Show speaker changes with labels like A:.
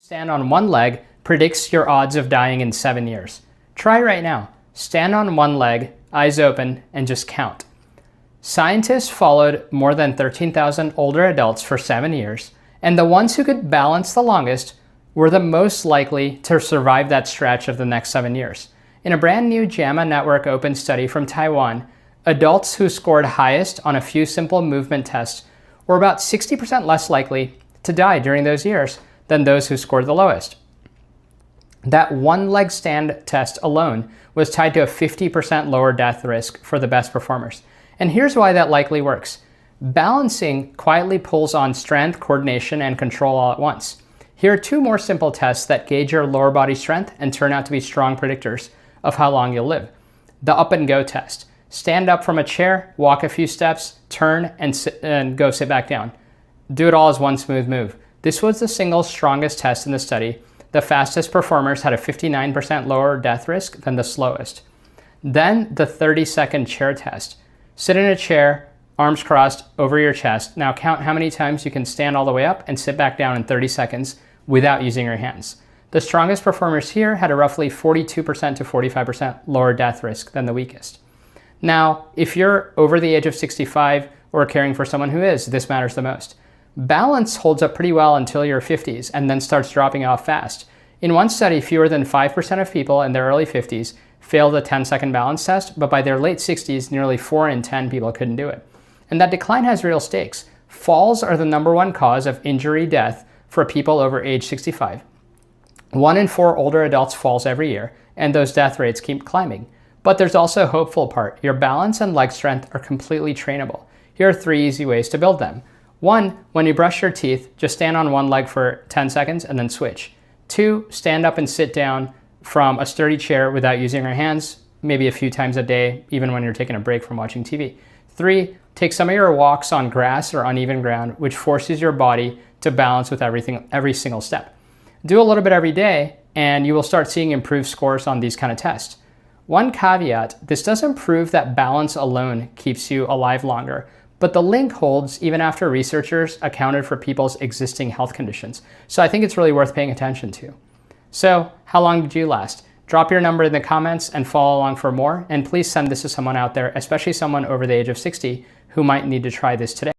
A: Stand on one leg predicts your odds of dying in 7 years. Try right now. Stand on one leg, eyes open, and just count. Scientists followed more than 13,000 older adults for 7 years, and the ones who could balance the longest were the most likely to survive that stretch of the next 7 years. In a brand new JAMA Network Open study from Taiwan, adults who scored highest on a few simple movement tests were about 60% less likely to die during those years than those who scored the lowest. That one leg stand test alone was tied to a 50% lower death risk for the best performers. And here's why that likely works. Balancing quietly pulls on strength, coordination, and control all at once. Here are two more simple tests that gauge your lower body strength and turn out to be strong predictors of how long you'll live. The up and go test. Stand up from a chair, walk a few steps, turn, and go sit back down. Do it all as one smooth move. This was the single strongest test in the study. The fastest performers had a 59% lower death risk than the slowest. Then the 30-second chair test. Sit in a chair, arms crossed over your chest. Now count how many times you can stand all the way up and sit back down in 30 seconds without using your hands. The strongest performers here had a roughly 42% to 45% lower death risk than the weakest. Now, if you're over the age of 65 or caring for someone who is, this matters the most. Balance holds up pretty well until your 50s and then starts dropping off fast. In one study, fewer than 5% of people in their early 50s failed the 10-second balance test, but by their late 60s, nearly 4 in 10 people couldn't do it. And that decline has real stakes. Falls are the #1 cause of injury death for people over age 65. 1 in 4 older adults falls every year, and those death rates keep climbing. But there's also a hopeful part. Your balance and leg strength are completely trainable. Here are 3 easy ways to build them. 1, when you brush your teeth, just stand on one leg for 10 seconds and then switch. 2, stand up and sit down from a sturdy chair without using your hands, maybe a few times a day, even when you're taking a break from watching TV. 3, take some of your walks on grass or uneven ground, which forces your body to balance with every single step. Do a little bit every day, and you will start seeing improved scores on these kind of tests. One caveat, this doesn't prove that balance alone keeps you alive longer, but the link holds even after researchers accounted for people's existing health conditions. So I think it's really worth paying attention to. So how long did you last? Drop your number in the comments and follow along for more. And please send this to someone out there, especially someone over the age of 60 who might need to try this today.